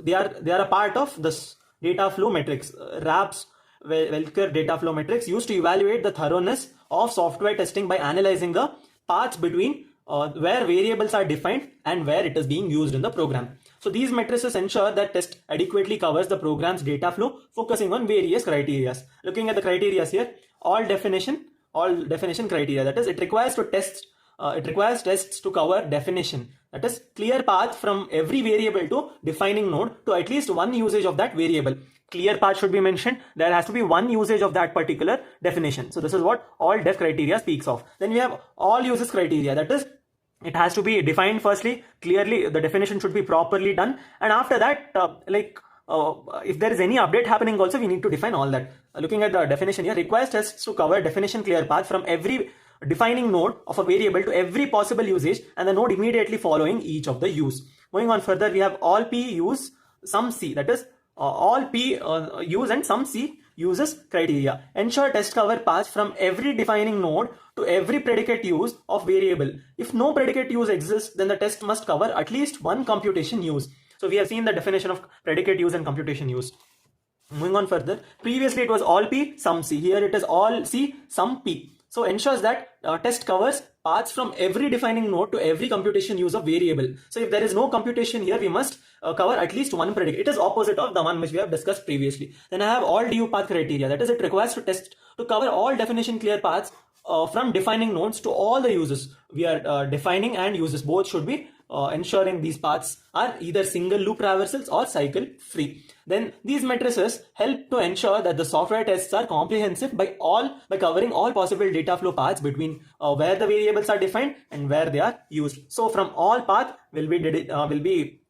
they are a part of this data flow matrix. RAPS, Welker data flow matrix, used to evaluate the thoroughness of software testing by analyzing the paths between where variables are defined and where it is being used in the program. So these matrices ensure that test adequately covers the program's data flow, focusing on various criteria. Looking at the criteria here, all definition criteria. That is, it requires tests to cover definition. That is, clear path from every variable to defining node to at least one usage of that variable. Clear path should be mentioned. There has to be one usage of that particular definition. So this is what all def criteria speaks of. Then we have all uses criteria. That is, it has to be defined firstly, clearly, the definition should be properly done. And after that, if there is any update happening also, we need to define all that. Looking at the definition here, requires tests to cover definition clear path from every defining node of a variable to every possible usage and the node immediately following each of the use. Moving on further, we have all P use some C. That is, all P use and some C uses criteria. Ensure test cover paths from every defining node to every predicate use of variable. If no predicate use exists, then the test must cover at least one computation use. So we have seen the definition of predicate use and computation use. Moving on further, previously it was all P, some C. Here it is all C, some P. So ensures that test covers paths from every defining node to every computation use of variable. So if there is no computation here, we must cover at least one predicate. It is opposite of the one which we have discussed previously. Then I have all DU path criteria. That is, it requires to test to cover all definition clear paths from defining nodes to all the uses. We are defining and uses. Both should be ensuring these paths are either single loop traversals or cycle free. Then these matrices help to ensure that the software tests are comprehensive by covering all possible data flow paths between where the variables are defined and where they are used. So from all path will be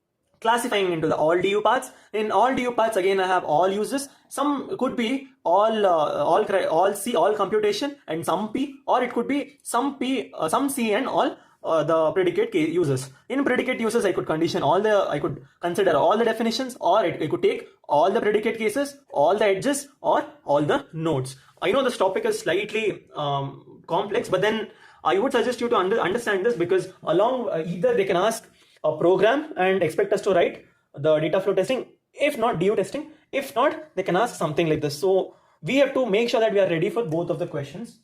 classifying into the all DU paths. In all DU paths, again I have all uses. Some could be all C, all computation, and some P, or it could be some P, some C, and all the predicate uses. In predicate uses, I could consider all the definitions, or I could take all the predicate cases, all the edges, or all the nodes. I know this topic is slightly complex, but then I would suggest you to understand this, because either they can ask a program and expect us to write the data flow testing, if not DU testing. If not, they can ask something like this. So we have to make sure that we are ready for both of the questions.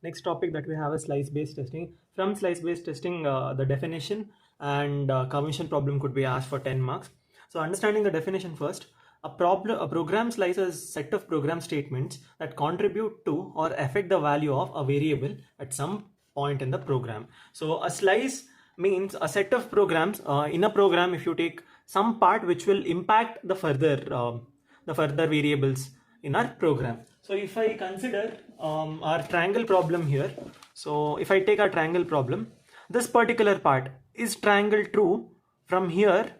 Next topic that we have is slice-based testing. From slice-based testing, the definition and commission problem could be asked for 10 marks. So understanding the definition first, a program slices a set of program statements that contribute to or affect the value of a variable at some point in the program. So a slice means a set of programs. In a program, if you take some part which will impact the further variables in our program. So if I consider our triangle problem here, so if I take our triangle problem, this particular part is triangle true from here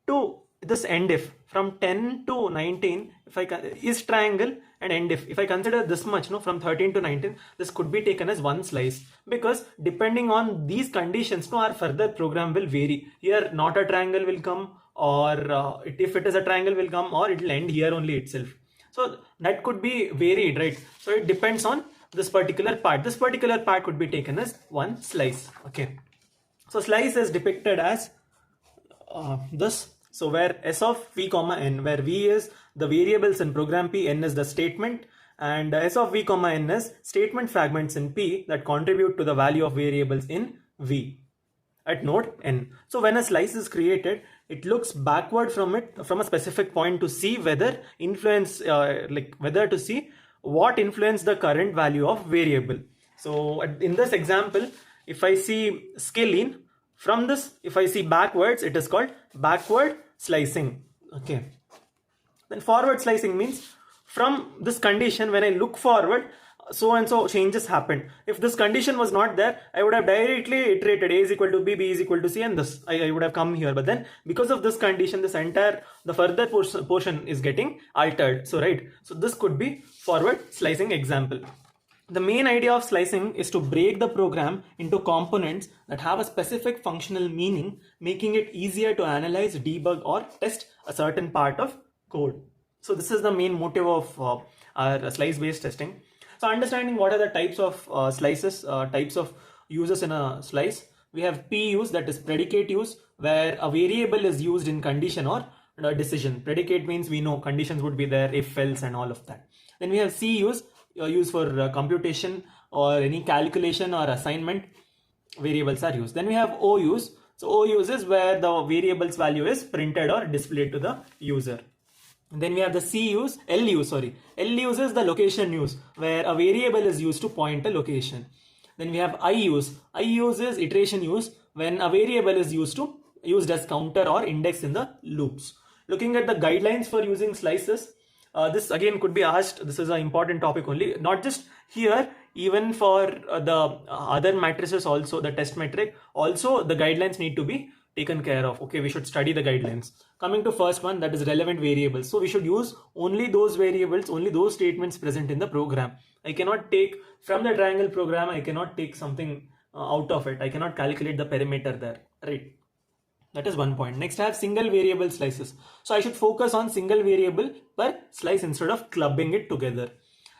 to this end if from 10 to 19 if I is triangle and end if I consider this much, no, from 13 to 19, this could be taken as one slice, because depending on these conditions, no, our further program will vary. Here not a triangle will come, or if it is a triangle will come, or it will end here only itself. So that could be varied, right? So it depends on this particular part. This particular part could be taken as one slice. Okay, so slice is depicted as this. So where s of v comma n, where v is the variables in program P, n is the statement, and s of v comma n is statement fragments in P that contribute to the value of variables in V at node n. So when a slice is created, it looks backward from a specific point to see whether influence, whether to see what influence the current value of variable. So in this example, if I see scalene, from this, if I see backwards, it is called backward slicing. Okay. Then forward slicing means from this condition, when I look forward, so and so changes happened. If this condition was not there, I would have directly iterated a is equal to b, b is equal to c, and this I would have come here. But then because of this condition, this entire the further portion is getting altered. So right, so this could be forward slicing example. The main idea of slicing is to break the program into components that have a specific functional meaning, making it easier to analyze, debug, or test a certain part of code. So this is the main motive of our slice-based testing. So understanding what are the types of slices, types of uses in a slice. We have P use, that is predicate use, where a variable is used in condition or a decision. Predicate means we know conditions would be there, if, else, and all of that. Then we have C use, used for computation or any calculation or assignment. Variables are used. Then we have O use. So O use is where the variable's value is printed or displayed to the user. Then we have the L use is the location use, where a variable is used to point a location. Then we have I use is iteration use, when a variable is used as counter or index in the loops. Looking at the guidelines for using slices, this again could be asked. This is an important topic only, not just here, even for the other matrices also, the test metric also, the guidelines need to be taken care of. Okay, we should study the guidelines. Coming to first one, that is relevant variables. So we should use only those variables, only those statements present in the program. I cannot take from the triangle program, I cannot take something out of it. I cannot calculate the perimeter there, right? That is one point. Next, I have single variable slices. So I should focus on single variable per slice instead of clubbing it together.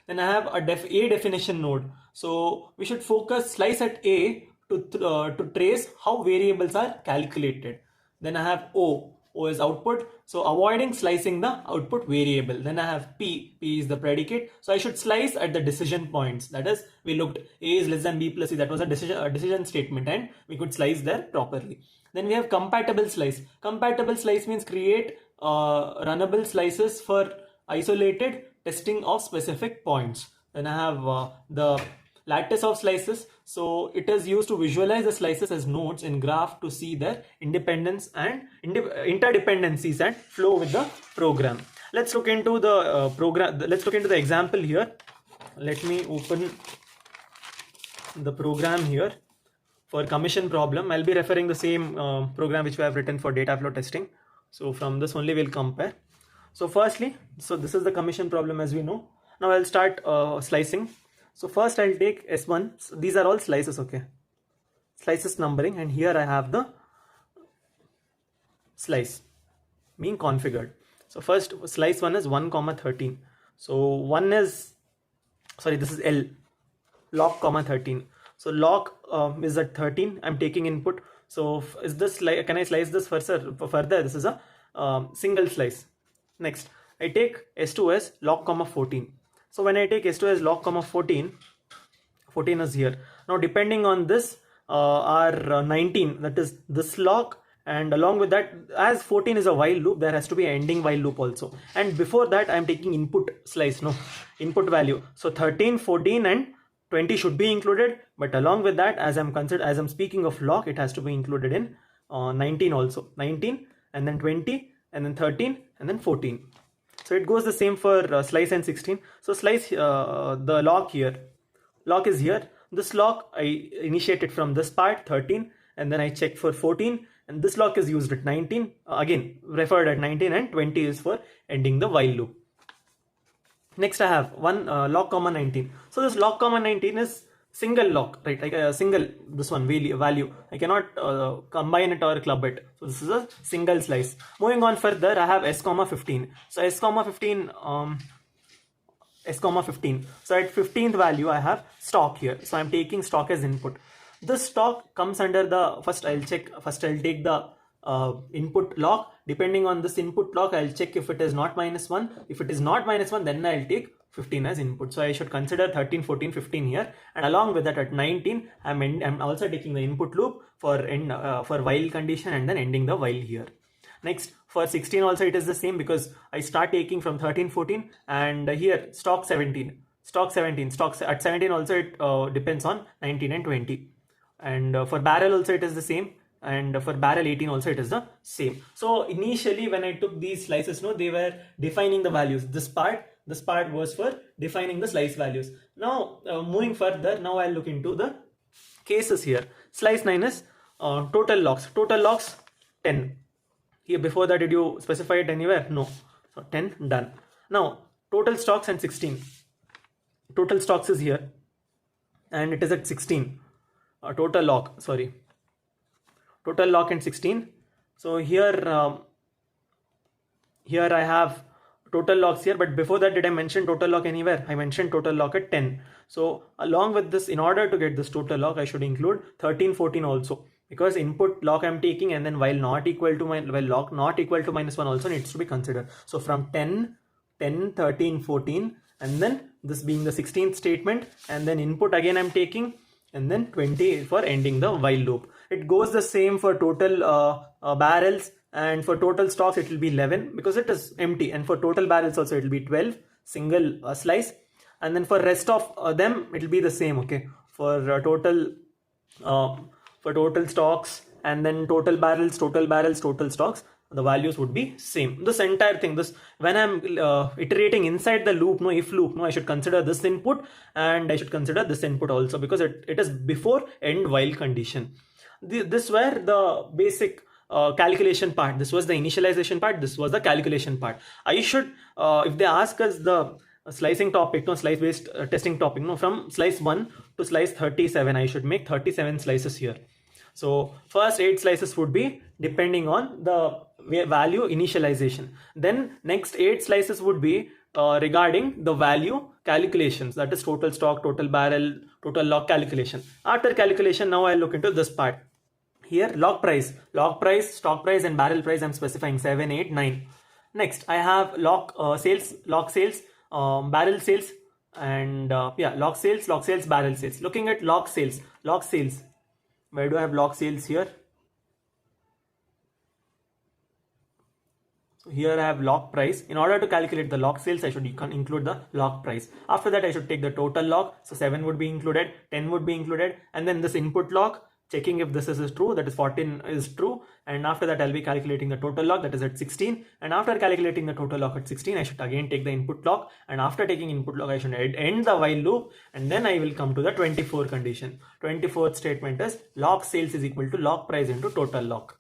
Then I have a definition node. So we should focus slice at A to trace how variables are calculated. Then I have O is output. So avoiding slicing the output variable. Then I have P is the predicate. So I should slice at the decision points. That is, we looked A is less than B plus C. That was a decision statement, and we could slice there properly. Then we have compatible slice. Compatible slice means create runnable slices for isolated testing of specific points. Then I have the lattice of slices. So it is used to visualize the slices as nodes in graph to see their independence and interdependencies and flow with the program. Let's look into the program. Let's look into the example here. Let me open the program here. For commission problem, I'll be referring the same program which we have written for data flow testing. So from this only we'll compare. So firstly, so this is the commission problem as we know. Now I'll start slicing. So first I'll take S1. So these are all slices, okay. Slices numbering, and here I have the slice being configured. So first slice 1 is 1, 13. So 1 is, sorry, this is L, log, 13. So log is at 13. I'm taking input. So is this like, can I slice this further? This is a single slice. Next, I take S2 as log, 14. So when I take S2 as log, 14 is here. Now depending on this, our 19, that is this log, and along with that, as 14 is a while loop, there has to be an ending while loop also. And before that, I am taking input slice, input value. So 13, 14, and 20 should be included, but along with that, as I'm speaking of log, it has to be included in 19 also. 19 and then 20 and then 13 and then 14. So it goes the same for slice and 16. So slice, the lock here, lock is here. This lock I initiated from this part 13, and then I check for 14, and this lock is used at 19, again referred at 19, and 20 is for ending the while loop. Next I have one lock comma 19. So this lock comma 19 is single lock, right? Like a single, this one value. I cannot combine it or club it. So this is a single slice. Moving on further, I have s comma 15. So s comma 15, so at 15th value I have stock here. So I'm taking stock as input. This stock comes under the, first I'll take the input lock. Depending on this input lock, I'll check if it is not -1. If it is not -1, then I'll take 15 as input. So I should consider 13, 14, 15 here, and along with that at 19 I'm also taking the input loop for while condition and then ending the while here. Next, for 16 also it is the same, because I start taking from 13, 14, and here stock 17, at 17 also it depends on 19 and 20, and for barrel also it is the same, and for barrel 18 also it is the same. So initially when I took these slices, they were defining the values. This part was for defining the slice values. Now moving further, now I'll look into the cases here. Slice 9 is total locks 10. Here before that, did you specify it anywhere? No. So 10, done. Now total stocks and 16. Total stocks is here, and it is at 16. Total lock and 16. So here I have total locks here, but before that, did I mention total lock anywhere? I mentioned total lock at 10. So along with this, in order to get this total lock, I should include 13, 14 also, because input lock I'm taking, and then while lock not equal to -1 also needs to be considered. So from 10, 13, 14, and then this being the 16th statement, and then input again I'm taking, and then 20 for ending the while loop. It goes the same for total barrels, and for total stocks it will be 11 because it is empty, and for total barrels also it will be 12, single slice, and then for rest of them it will be the same. Okay, for total stocks, and then total barrels, total stocks, the values would be same. This entire thing, this when I'm iterating inside the loop, if loop, I should consider this input, and I should consider this input also, because it is before end while condition. This were the basic calculation part. This was the initialization part, this was the calculation part. I should if they ask us the slicing topic, slice based testing topic, from slice 1 to slice 37, I should make 37 slices here. So first 8 slices would be depending on the value initialization. Then next 8 slices would be regarding the value calculations, that is total stock, total barrel, total lock calculation. After calculation, now I'll look into this part. Here lock price, stock price, and barrel price I'm specifying 7, 8, 9. Next I have lock sales, barrel sales, and lock sales, barrel sales. Looking at lock sales, where do I have lock sales here? So here I have lock price. In order to calculate the lock sales, I should include the lock price. After that, I should take the total lock. So 7 would be included, 10 would be included, and then this input lock, checking if this is true, that is 14 is true, and after that I'll be calculating the total lock, that is at 16, and after calculating the total lock at 16, I should again take the input lock, and after taking input lock I should end the while loop, and then I will come to the 24 condition. 24th statement is lock sales is equal to lock price into total lock.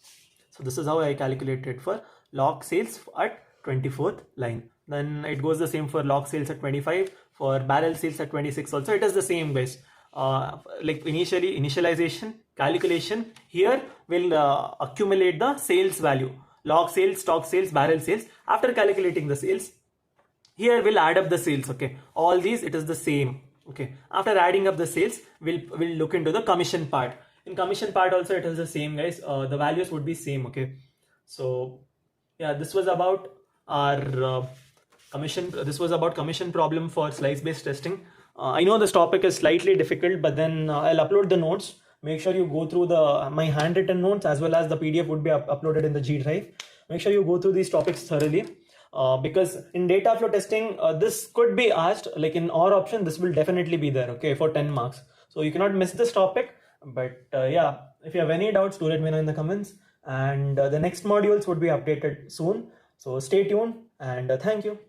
So this is how I calculated for lock sales at 24th line. Then it goes the same for lock sales at 25, for barrel sales at 26 also. It is the same, guys. Like initialization, calculation, here will accumulate the sales value, log sales, stock sales, barrel sales. After calculating the sales, here we'll add up the sales. Okay, all these it is the same. Okay, after adding up the sales, we'll look into the commission part. In commission part also it is the same, guys. The values would be same. Okay, so yeah, this was about our commission. This was about commission problem for slice based testing. I know this topic is slightly difficult, but then I'll upload the notes. Make sure you go through my handwritten notes, as well as the PDF would be uploaded in the GDRIVE. Make sure you go through these topics thoroughly, because in data flow testing, this could be asked, like in our option, this will definitely be there, okay, for 10 marks. So you cannot miss this topic. But yeah, if you have any doubts, do let me know in the comments. And the next modules would be updated soon. So stay tuned, and thank you.